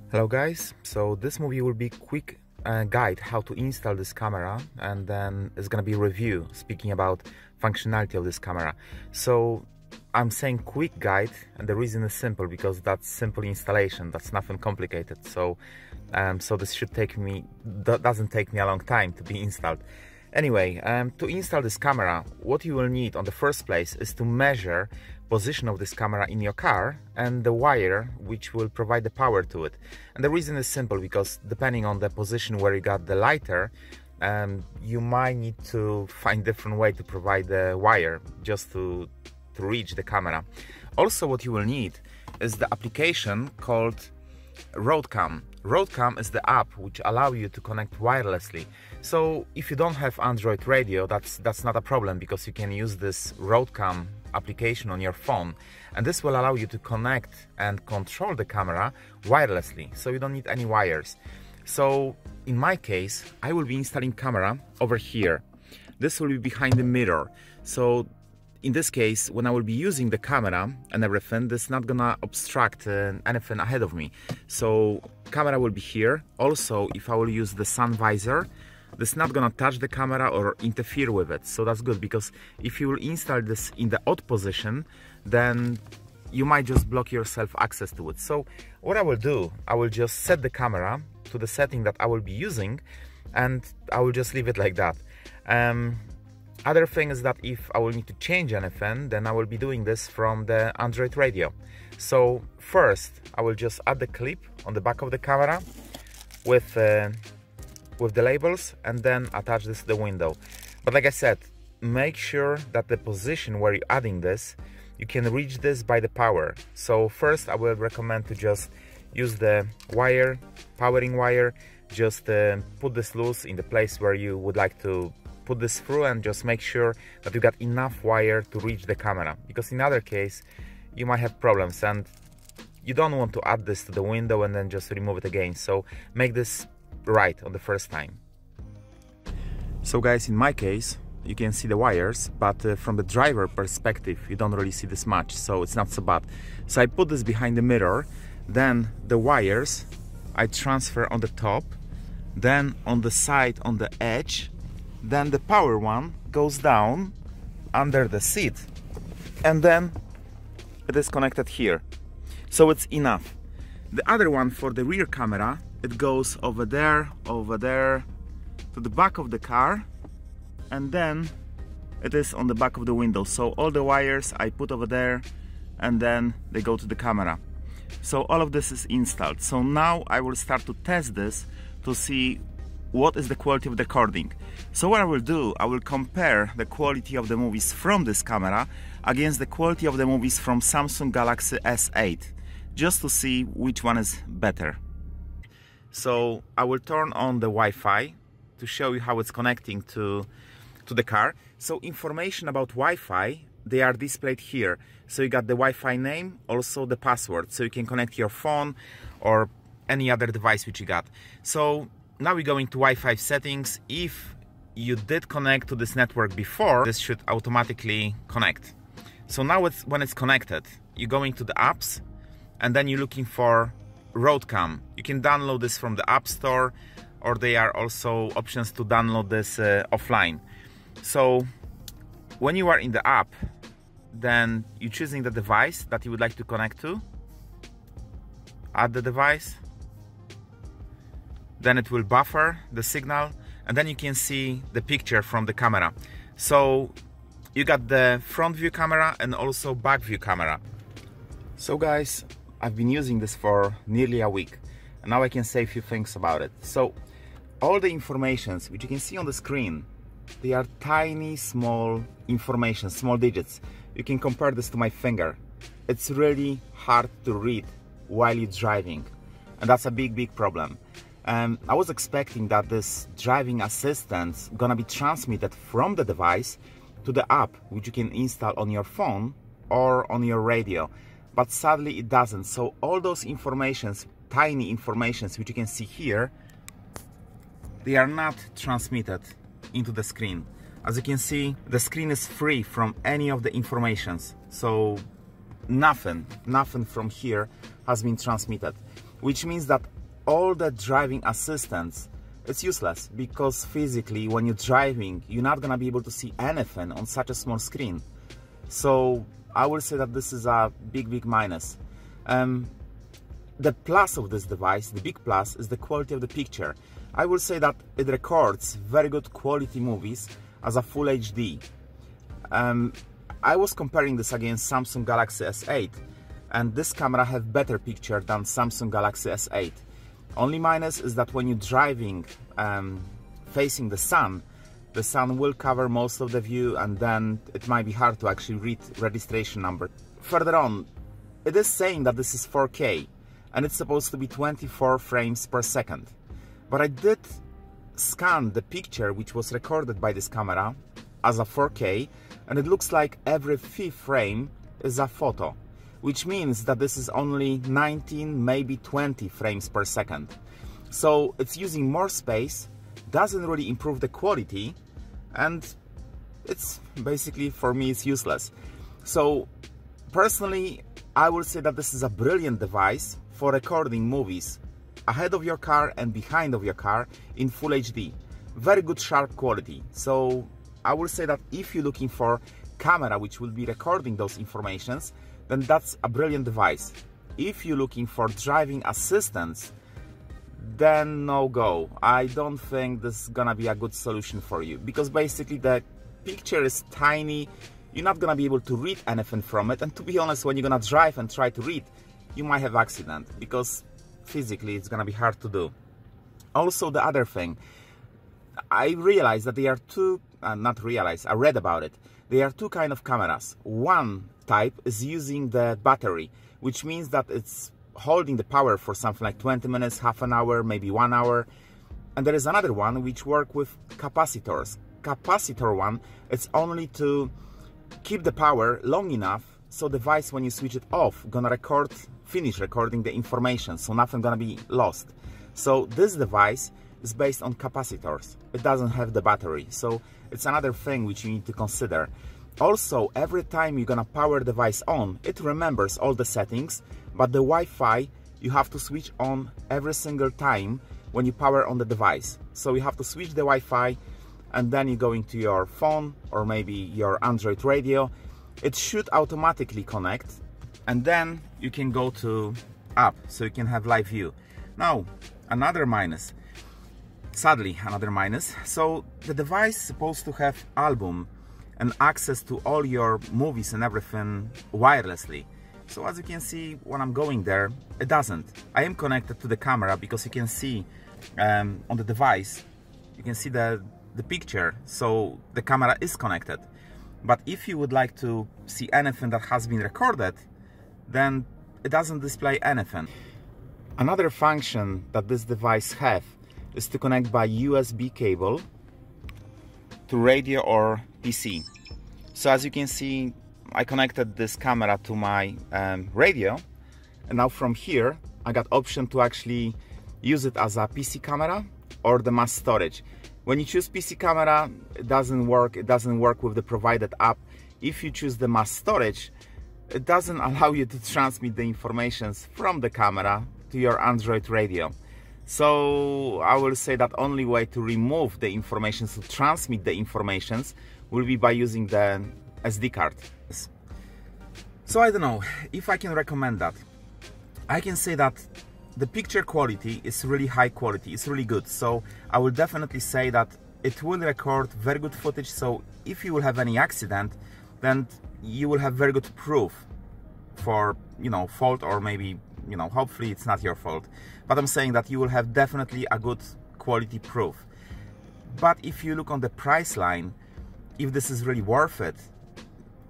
Hello guys, so this movie will be quick guide how to install this camera, and then it's gonna be review speaking about functionality of this camera. So I'm saying quick guide, and the reason is simple because that's simple installation, that's nothing complicated. So this should doesn't take me a long time to be installed. Anyway, to install this camera, what you will need on the first place is to measure position of this camera in your car and the wire which will provide the power to it. And the reason is simple because depending on the position where you got the lighter, you might need to find different way to provide the wire just to reach the camera. Also, what you will need is the application called RoadCam. RoadCam is the app which allows you to connect wirelessly. So if you don't have Android radio, that's not a problem because you can use this RoadCam application on your phone, and this will allow you to connect and control the camera wirelessly, so you don't need any wires. So in my case, I will be installing camera over here. This will be behind the mirror. So in this case, when I will be using the camera and everything, this is not gonna obstruct anything ahead of me. So camera will be here. Also, if I will use the sun visor, this is not gonna touch the camera or interfere with it. So that's good, because if you will install this in the odd position, then you might just block yourself access to it. So what I will do, I will just set the camera to the setting that I will be using, and I will just leave it like that. Other thing is that if I will need to change anything, then I will be doing this from the Android radio. So first, I will just add the clip on the back of the camera with the labels, and then attach this to the window. But like I said, make sure that the position where you're adding this, you can reach this by the power. So first, I will recommend to just use the wire, powering wire, just put this loose in the place where you would like to put this through, and just make sure that you got enough wire to reach the camera, because in other case you might have problems and you don't want to add this to the window and then just remove it again. So make this right on the first time. So guys, in my case you can see the wires, but from the driver perspective you don't really see this much, so it's not so bad. So I put this behind the mirror, then the wires I transfer on the top, then on the side on the edge, then the power one goes down under the seat, and then it is connected here, so it's enough. The other one for the rear camera, it goes over there to the back of the car, and then it is on the back of the window. So all the wires I put over there, and then they go to the camera. So all of this is installed. So now I will start to test this to see what is the quality of the recording. So what I will do, I will compare the quality of the movies from this camera against the quality of the movies from Samsung Galaxy S8, just to see which one is better. So I will turn on the Wi-Fi to show you how it's connecting to the car. So information about Wi-Fi, they are displayed here. So you got the Wi-Fi name, also the password, so you can connect your phone or any other device which you got. So now we go into Wi-Fi settings. If you did connect to this network before, this should automatically connect. So now when it's connected, you go into the apps, and then you're looking for RoadCam. You can download this from the App Store, or there are also options to download this offline. So when you are in the app, then you're choosing the device that you would like to connect to, add the device, then it will buffer the signal, and then you can see the picture from the camera. So you got the front view camera and also back view camera. So guys, I've been using this for nearly a week, and now I can say a few things about it. So all the informations which you can see on the screen, they are tiny small information, small digits. You can compare this to my finger. It's really hard to read while you're driving, and that's a big problem. I was expecting that this driving assistance gonna be transmitted from the device to the app which you can install on your phone or on your radio, but sadly it doesn't. So all those informations, tiny informations which you can see here, they are not transmitted into the screen. As you can see, the screen is free from any of the informations, so nothing from here has been transmitted. which means that all the driving assistance, it's useless, because physically when you're driving, you're not gonna be able to see anything on such a small screen. So I will say that this is a big minus. The plus of this device, the big plus, is the quality of the picture. I will say that it records very good quality movies as a full HD. I was comparing this against Samsung Galaxy S8, and this camera have better picture than Samsung Galaxy S8. Only minus is that when you're driving facing the sun will cover most of the view, and then it might be hard to actually read registration number. Further on, it is saying that this is 4K and it's supposed to be 24 frames per second. But I did scan the picture which was recorded by this camera as a 4K, and it looks like every 5th frame is a photo, which means that this is only 19, maybe 20 frames per second. So it's using more space, doesn't really improve the quality, and it's basically, for me, it's useless. So personally, I would say that this is a brilliant device for recording movies ahead of your car and behind of your car in full HD. Very good sharp quality. So I will say that if you're looking for camera which will be recording those informations, then that's a brilliant device. If you're looking for driving assistance, then no go. I don't think this is gonna be a good solution for you, because basically the picture is tiny, you're not gonna be able to read anything from it, and to be honest, when you're gonna drive and try to read, you might have accident, because physically it's gonna be hard to do. Also, the other thing, I realized that there are two, I read about it. There are two kind of cameras. One type is using the battery, which means that it's holding the power for something like 20 minutes, half an hour, maybe 1 hour. And there is another one which work with capacitors. Capacitor one, it's only to keep the power long enough so device, when you switch it off, gonna finish recording the information, so nothing gonna be lost. So this device is based on capacitors. It doesn't have the battery, so it's another thing which you need to consider. Also, every time you're gonna power the device on, it remembers all the settings, but the Wi-Fi you have to switch on every single time when you power on the device. So you have to switch the Wi-Fi, and then you go into your phone or maybe your Android radio. It should automatically connect, and then you can go to app, so you can have live view. Now, another minus. Sadly, another minus. So the device is supposed to have album and access to all your movies and everything wirelessly. So as you can see, when I'm going there, it doesn't. I am connected to the camera, because you can see on the device, you can see the picture, so the camera is connected. But if you would like to see anything that has been recorded, then it doesn't display anything. Another function that this device has is to connect by USB cable to radio or PC. So as you can see, I connected this camera to my radio, and now from here I got option to actually use it as a PC camera or the mass storage. When you choose PC camera, it doesn't work with the provided app. If you choose the mass storage, it doesn't allow you to transmit the informations from the camera to your Android radio. So I will say that only way to remove the information, to transmit the informations, will be by using the SD card. So I don't know if I can recommend that. I can say that the picture quality is really high quality, it's really good. So I will definitely say that it will record very good footage. So if you will have any accident, then you will have very good proof for, you know, fault, or maybe, you know, hopefully it's not your fault. But I'm saying that you will have definitely a good quality proof. But if you look on the price line, if this is really worth it,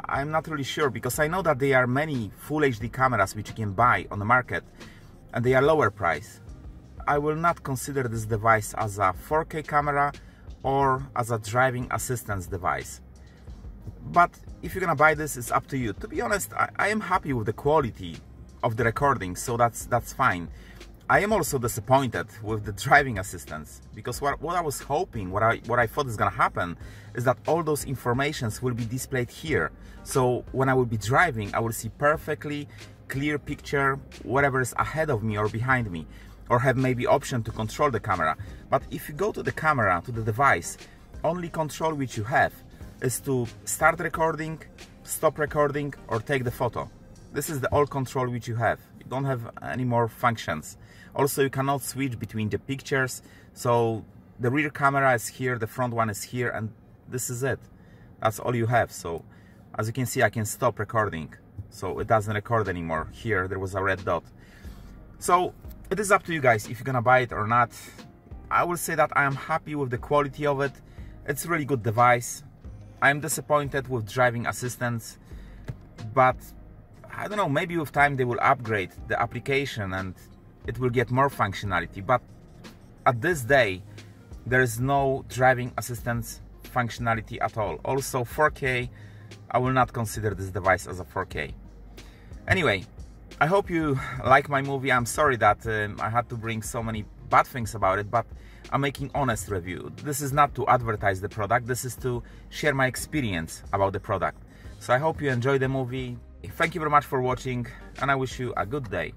I'm not really sure, because I know that there are many full HD cameras which you can buy on the market, and they are lower price. I will not consider this device as a 4K camera or as a driving assistance device. But if you're gonna buy this, it's up to you. To be honest, I am happy with the quality of the recording, so that's fine. I am also disappointed with the driving assistance, because what I was hoping, what I thought is gonna happen, is that all those informations will be displayed here. So when I will be driving, I will see perfectly clear picture, whatever is ahead of me or behind me. or have maybe option to control the camera. But if you go to the camera, to the device, only control which you have is to start recording, stop recording, or take the photo. This is the all control which you have. You don't have any more functions. Also, you cannot switch between the pictures, so the rear camera is here, the front one is here, and this is it. That's all you have. So as you can see, I can stop recording, so it doesn't record anymore. Here there was a red dot. So it is up to you guys if you're gonna buy it or not. I will say that I am happy with the quality of it. It's a really good device. I am disappointed with driving assistance, but I don't know, maybe with time they will upgrade the application and it will get more functionality. But at this day, there is no driving assistance functionality at all. Also 4K, I will not consider this device as a 4K. Anyway, I hope you like my movie. I'm sorry that I had to bring so many bad things about it, but I'm making honest review. This is not to advertise the product, this is to share my experience about the product. So I hope you enjoy the movie. Thank you very much for watching, and I wish you a good day.